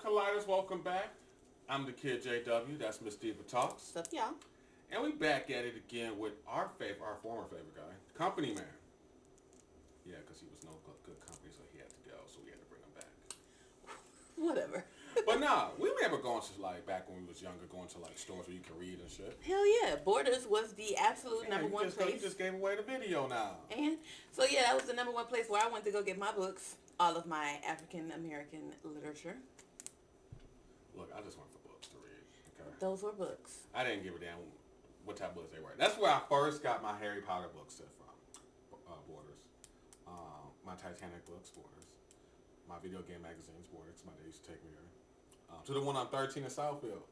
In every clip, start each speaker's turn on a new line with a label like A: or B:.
A: Colliders, welcome back. I'm the kid JW, that's Ms Diva Talks.
B: What's up, y'all?
A: And we back at it again with our former favorite guy, Company Man. Yeah, because he was no good company, so he had to go, so we had to bring him back.
B: Whatever.
A: But nah, we remember going to, back when we was younger, going to, stores where you could read and shit.
B: Hell yeah. Borders was the absolute number one place.
A: You just gave away the video now.
B: And so, yeah, that was the number one place where I went to go get my books. All of my African-American literature.
A: Look, I just went for books to read. Okay.
B: Those were books.
A: I didn't give a damn what type of books they were. That's where I first got my Harry Potter books from. Borders. My Titanic books, Borders. My video game magazines, Borders. My day used to take me there. To the one on 13 in Southfield.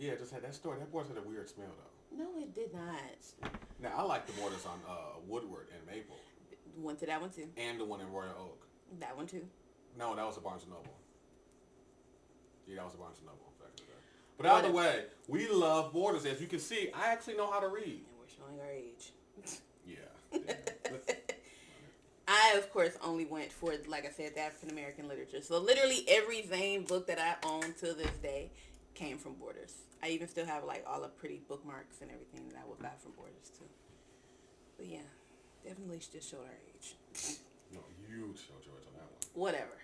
A: Yeah, it just had that store. That Borders had a weird smell, though.
B: No, it did not.
A: Now, I like the Borders on Woodward and Maple.
B: Went to that one, too.
A: And the one in Royal Oak.
B: That one, too.
A: No, that was a Barnes & Noble. Yeah, that was a Barnes & Noble back in the day. But either way, we love Borders. As you can see, I actually know how to read.
B: And we're showing our age.
A: Yeah.
B: I, of course, only went for, like I said, the African-American literature. So literally every Zane book that I own to this day came from Borders. I even still have, all the pretty bookmarks and everything that I would buy from Borders, too. But, yeah, definitely just showed our age.
A: No, you showed your age on that one.
B: Whatever.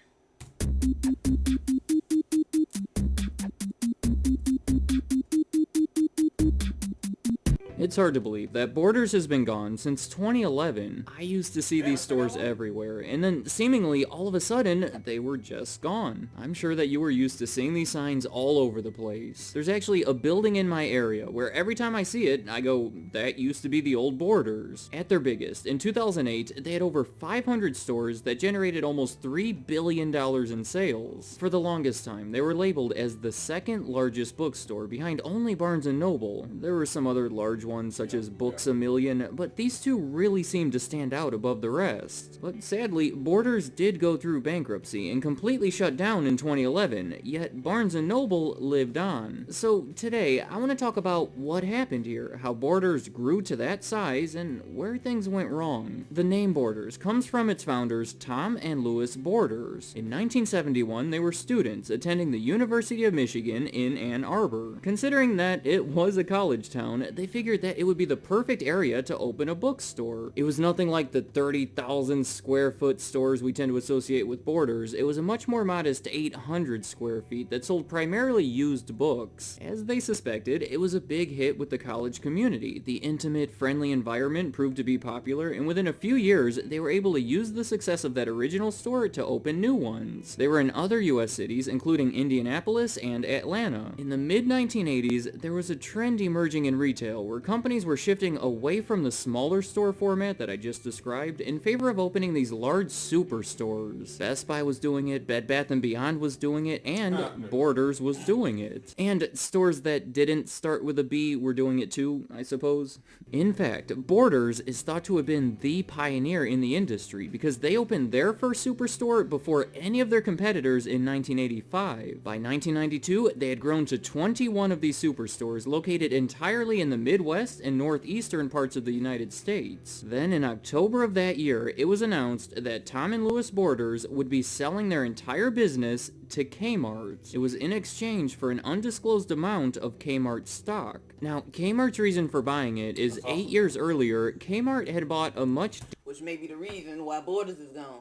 C: It's hard to believe that Borders has been gone since 2011. I used to see these stores everywhere, and then seemingly all of a sudden, they were just gone. I'm sure that you were used to seeing these signs all over the place. There's actually a building in my area where every time I see it, I go, that used to be the old Borders. At their biggest, in 2008, they had over 500 stores that generated almost $3 billion in sales. For the longest time, they were labeled as the second largest bookstore behind only Barnes & Noble. There were some other large ones such as Books A Million, but these two really seemed to stand out above the rest. But sadly, Borders did go through bankruptcy and completely shut down in 2011, yet Barnes & Noble lived on. So today, I want to talk about what happened here, how Borders grew to that size, and where things went wrong. The name Borders comes from its founders, Tom and Louis Borders. In 1971, they were students attending the University of Michigan in Ann Arbor. Considering that it was a college town, they figured that it would be the perfect area to open a bookstore. It was nothing like the 30,000 square foot stores we tend to associate with Borders. It was a much more modest 800 square feet that sold primarily used books. As they suspected, it was a big hit with the college community. The intimate, friendly environment proved to be popular, and within a few years, they were able to use the success of that original store to open new ones. They were in other US cities, including Indianapolis and Atlanta. In the mid-1980s, there was a trend emerging in retail where companies were shifting away from the smaller store format that I just described in favor of opening these large superstores. Best Buy was doing it, Bed Bath & Beyond was doing it, and Borders was doing it. And stores that didn't start with a B were doing it too, I suppose. In fact, Borders is thought to have been the pioneer in the industry because they opened their first superstore before any of their competitors in 1985. By 1992, they had grown to 21 of these superstores located entirely in the Midwest and northeastern parts of the United States. Then in October of that year, it was announced that Tom and Louis Borders would be selling their entire business to Kmart. It was in exchange for an undisclosed amount of Kmart stock. Now, Kmart's reason for buying it is 8 years earlier, Kmart had bought a much
B: Which may be the reason why Borders is gone.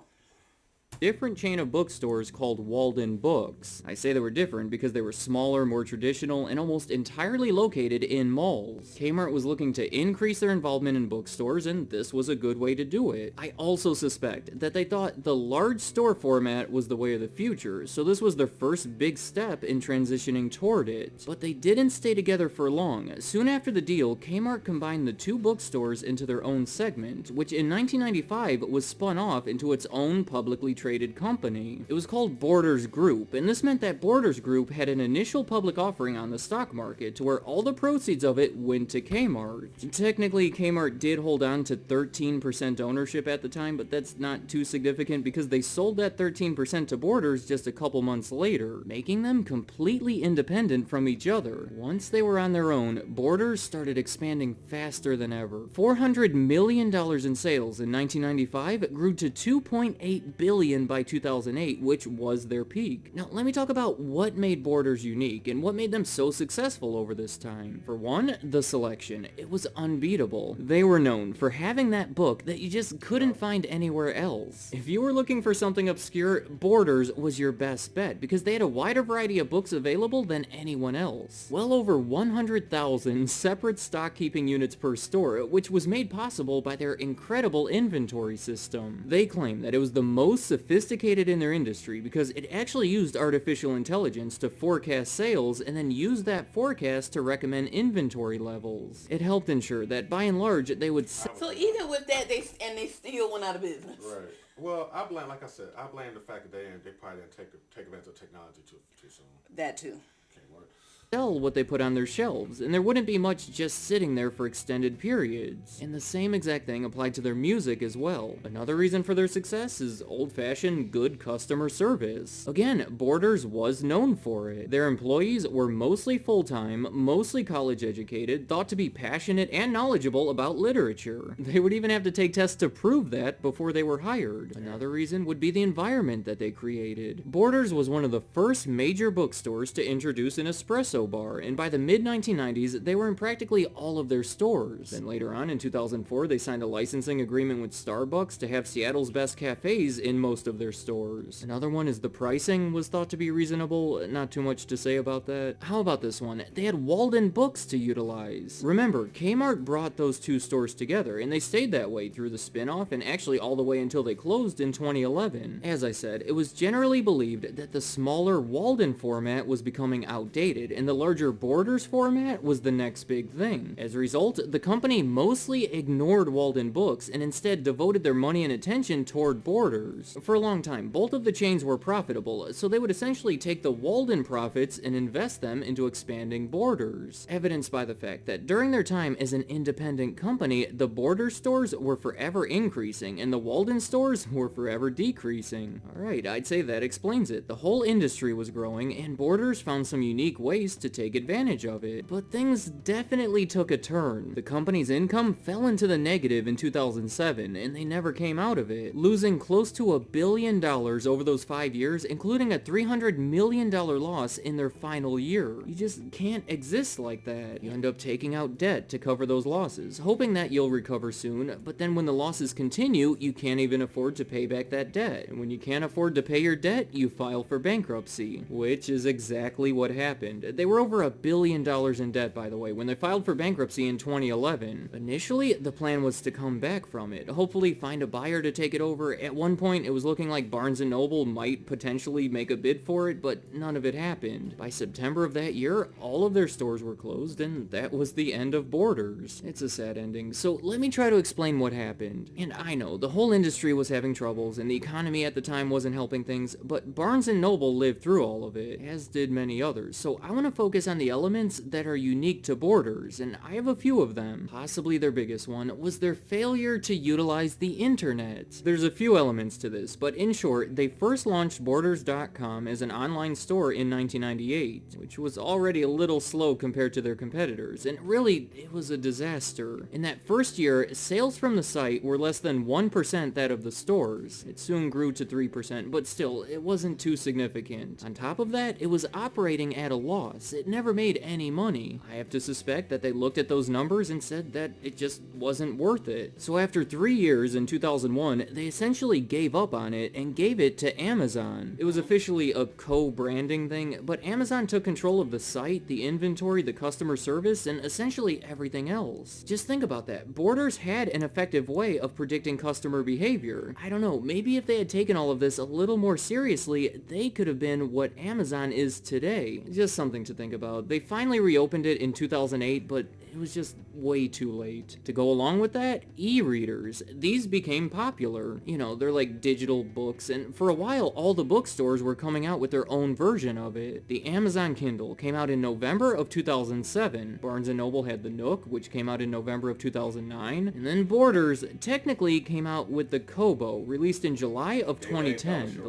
C: different chain of bookstores called Walden Books. I say they were different because they were smaller, more traditional, and almost entirely located in malls. Kmart was looking to increase their involvement in bookstores, and this was a good way to do it. I also suspect that they thought the large store format was the way of the future, so this was their first big step in transitioning toward it. But they didn't stay together for long. Soon after the deal, Kmart combined the two bookstores into their own segment, which in 1995 was spun off into its own publicly traded company. It was called Borders Group, and this meant that Borders Group had an initial public offering on the stock market to where all the proceeds of it went to Kmart. Technically, Kmart did hold on to 13% ownership at the time, but that's not too significant because they sold that 13% to Borders just a couple months later, making them completely independent from each other. Once they were on their own, Borders started expanding faster than ever. $400 million in sales in 1995 grew to $2.8 billion billion by 2008, which was their peak. Now, let me talk about what made Borders unique and what made them so successful over this time. For one, the selection. It was unbeatable. They were known for having that book that you just couldn't find anywhere else. If you were looking for something obscure, Borders was your best bet because they had a wider variety of books available than anyone else. Well over 100,000 separate stock-keeping units per store, which was made possible by their incredible inventory system. They claim that it was the most sophisticated in their industry because it actually used artificial intelligence to forecast sales and then use that forecast to recommend inventory levels. It helped ensure that by and large they would
B: So even with that, they still went out of business.
A: Right. Well, I blame the fact that they probably didn't take advantage of technology too soon.
B: That too.
A: Can't work.
C: sell what they put on their shelves, and there wouldn't be much just sitting there for extended periods. And the same exact thing applied to their music as well. Another reason for their success is old-fashioned good customer service. Again, Borders was known for it. Their employees were mostly full-time, mostly college-educated, thought to be passionate and knowledgeable about literature. They would even have to take tests to prove that before they were hired. Another reason would be the environment that they created. Borders was one of the first major bookstores to introduce an espresso bar, and by the mid-1990s, they were in practically all of their stores. Then later on, in 2004, they signed a licensing agreement with Starbucks to have Seattle's best cafes in most of their stores. Another one is the pricing was thought to be reasonable, not too much to say about that. How about this one? They had Walden Books to utilize. Remember, Kmart brought those two stores together, and they stayed that way through the spin-off and actually all the way until they closed in 2011. As I said, it was generally believed that the smaller Walden format was becoming outdated, and the larger Borders format was the next big thing. As a result, the company mostly ignored Walden Books and instead devoted their money and attention toward Borders. For a long time, both of the chains were profitable, so they would essentially take the Walden profits and invest them into expanding Borders, evidenced by the fact that during their time as an independent company, the Borders stores were forever increasing and the Walden stores were forever decreasing. Alright, I'd say that explains it. The whole industry was growing and Borders found some unique ways to take advantage of it. But things definitely took a turn. The company's income fell into the negative in 2007 and they never came out of it, losing close to $1 billion over those 5 years, including a $300 million loss in their final year. You just can't exist like that. You end up taking out debt to cover those losses, hoping that you'll recover soon, but then when the losses continue, you can't even afford to pay back that debt. And when you can't afford to pay your debt, you file for bankruptcy, which is exactly what happened. They were over $1 billion in debt, by the way, when they filed for bankruptcy in 2011. Initially, the plan was to come back from it, hopefully find a buyer to take it over. At one point, it was looking like Barnes & Noble might potentially make a bid for it, but none of it happened. By September of that year, all of their stores were closed, and that was the end of Borders. It's a sad ending, so let me try to explain what happened. And I know, the whole industry was having troubles, and the economy at the time wasn't helping things, but Barnes & Noble lived through all of it, as did many others, so I want to focus on the elements that are unique to Borders, and I have a few of them. Possibly their biggest one was their failure to utilize the internet. There's a few elements to this, but in short, they first launched Borders.com as an online store in 1998, which was already a little slow compared to their competitors, and really, it was a disaster. In that first year, sales from the site were less than 1% that of the stores. It soon grew to 3%, but still, it wasn't too significant. On top of that, it was operating at a loss. It never made any money. I have to suspect that they looked at those numbers and said that it just wasn't worth it. So after 3 years in 2001, they essentially gave up on it and gave it to Amazon. It was officially a co-branding thing, but Amazon took control of the site, the inventory, the customer service, and essentially everything else. Just think about that. Borders had an effective way of predicting customer behavior. I don't know, maybe if they had taken all of this a little more seriously, they could have been what Amazon is today. Just something to think about. They finally reopened it in 2008, but it was just way too late. To go along with that, e-readers. These became popular. You know, they're like digital books, and for a while, all the bookstores were coming out with their own version of it. The Amazon Kindle came out in November of 2007. Barnes & Noble had the Nook, which came out in November of 2009. And then Borders technically came out with the Kobo, released in July of 2010.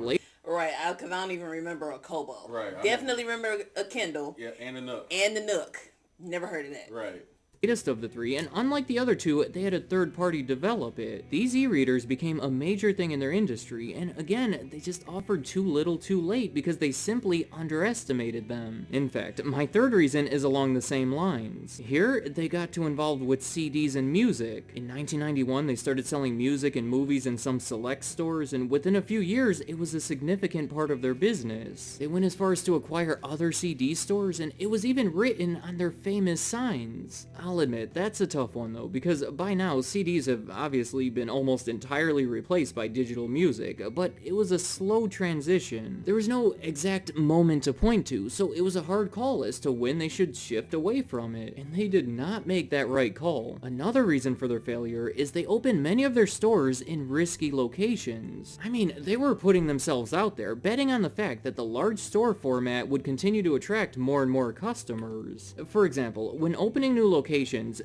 B: Right, because I don't even remember a Kobo.
A: Right.
B: Definitely remember a Kindle.
A: Yeah, and a Nook.
B: And the Nook. Never heard of that.
A: Right.
C: latest of the three, and unlike the other two, they had a third party develop it. These e-readers became a major thing in their industry, and again, they just offered too little too late because they simply underestimated them. In fact, my third reason is along the same lines. Here, they got too involved with CDs and music. In 1991, they started selling music and movies in some select stores, and within a few years, it was a significant part of their business. They went as far as to acquire other CD stores, and it was even written on their famous signs. I'll admit, that's a tough one though, because by now, CDs have obviously been almost entirely replaced by digital music, but it was a slow transition. There was no exact moment to point to, so it was a hard call as to when they should shift away from it, and they did not make that right call. Another reason for their failure is they opened many of their stores in risky locations. I mean, they were putting themselves out there, betting on the fact that the large store format would continue to attract more and more customers. For example, when opening new locations,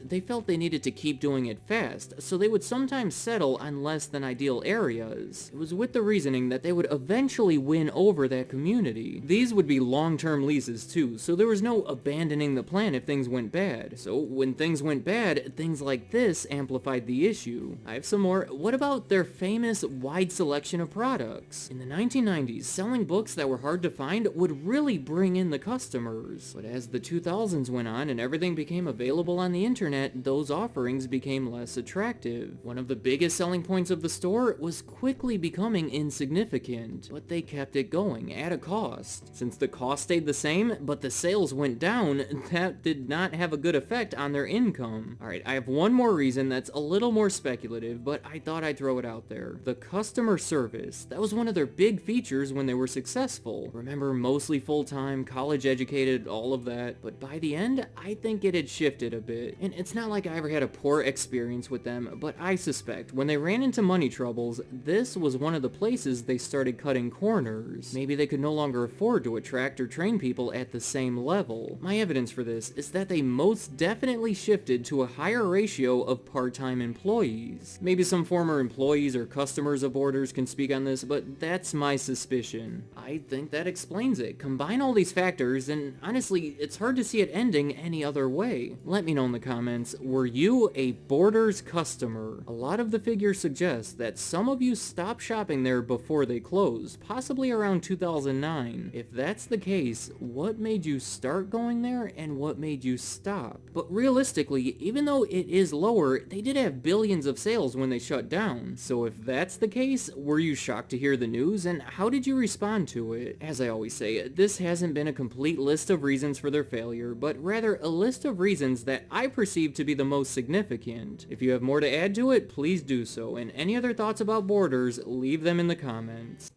C: they felt they needed to keep doing it fast, so they would sometimes settle on less than ideal areas. It was with the reasoning that they would eventually win over that community. These would be long-term leases too, so there was no abandoning the plan if things went bad. So when things went bad, things like this amplified the issue. I have some more. What about their famous wide selection of products? In the 1990s, selling books that were hard to find would really bring in the customers. But as the 2000s went on and everything became available on the internet, those offerings became less attractive. One of the biggest selling points of the store was quickly becoming insignificant, but they kept it going at a cost. Since the cost stayed the same, but the sales went down, that did not have a good effect on their income. Alright, I have one more reason that's a little more speculative, but I thought I'd throw it out there. The customer service. That was one of their big features when they were successful. Remember, mostly full-time, college-educated, all of that, but by the end, I think it had shifted a bit. And it's not like I ever had a poor experience with them, but I suspect when they ran into money troubles, this was one of the places they started cutting corners. Maybe they could no longer afford to attract or train people at the same level. My evidence for this is that they most definitely shifted to a higher ratio of part-time employees. Maybe some former employees or customers of Borders can speak on this, but that's my suspicion. I think that explains it. Combine all these factors, and honestly, it's hard to see it ending any other way. Let me know in the comments, were you a Borders customer? A lot of the figures suggest that some of you stopped shopping there before they closed, possibly around 2009. If that's the case, what made you start going there and what made you stop? But realistically, even though it is lower, they did have billions of sales when they shut down. So if that's the case, were you shocked to hear the news, and how did you respond to it? As I always say, this hasn't been a complete list of reasons for their failure, but rather a list of reasons that I perceive to be the most significant. If you have more to add to it, please do so, and any other thoughts about Borders, leave them in the comments.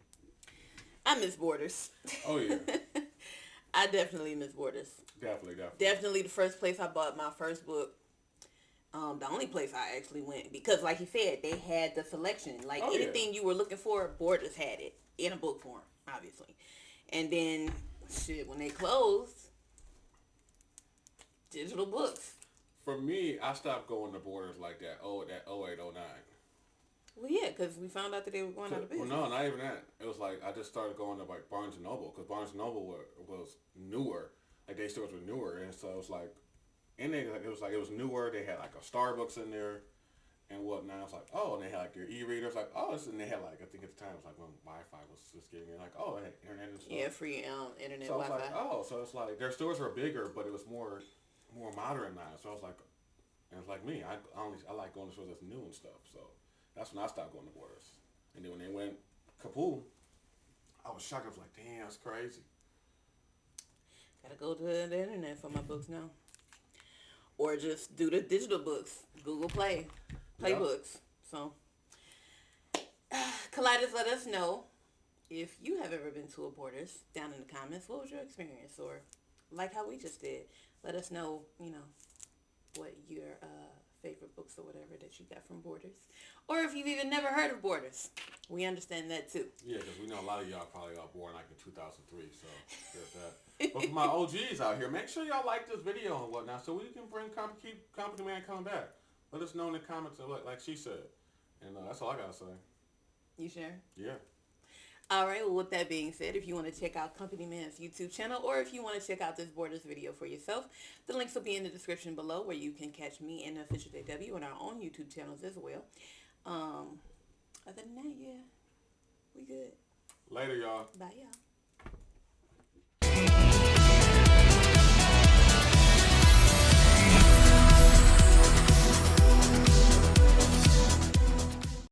B: I miss Borders.
A: Oh yeah,
B: I definitely miss Borders.
A: definitely.
B: Definitely the first place I bought my first book. The only place I actually went, because like you said, they had the selection. Like anything you were looking for, Borders had it in a book form, obviously. And then, shit, when they closed, digital books.
A: For me, I stopped going to Borders like that. That 08, 09.
B: Well, yeah, because we found out that they were going out of business.
A: Well, no, not even that. It was like I just started going to like Barnes and Noble, because Barnes and Noble was newer. Like their stores were newer, and so it was like, and it was newer. They had like a Starbucks in there and whatnot. It's like, oh, and they had like their e-readers, like, oh, and they had like, I think at the time it was like when Wi-Fi was just getting in, like, oh, they had internet and stuff.
B: Yeah, free internet,
A: so
B: Wi-Fi.
A: It's like, oh, so it's like their stores were bigger, but it was more modernized. So I was like, and it's like me, I like going to stores that's new and stuff. So that's when I stopped going to Borders. And then when they went kaput, I was shocked. I was like, damn, that's crazy.
B: Gotta go to the internet for my books now. Or just do the digital books. Google Play books. So, Colliders, let us know if you have ever been to a Borders down in the comments. What was your experience? Or like how we just did, let us know, what your favorite books or whatever that you got from Borders. Or if you've even never heard of Borders. We understand that too.
A: Yeah, because we know a lot of y'all probably got born like in 2003, so there's that. But for my OGs out here, make sure y'all like this video and whatnot so we can keep Company Man coming back. Let us know in the comments, like she said. And that's all I got to say.
B: You sure?
A: Yeah.
B: All right, well, with that being said, if you want to check out Company Man's YouTube channel or if you want to check out this Borders video for yourself, the links will be in the description below where you can catch me and the official JW on our own YouTube channels as well. Other than that, yeah, we good.
A: Later, y'all.
B: Bye, y'all.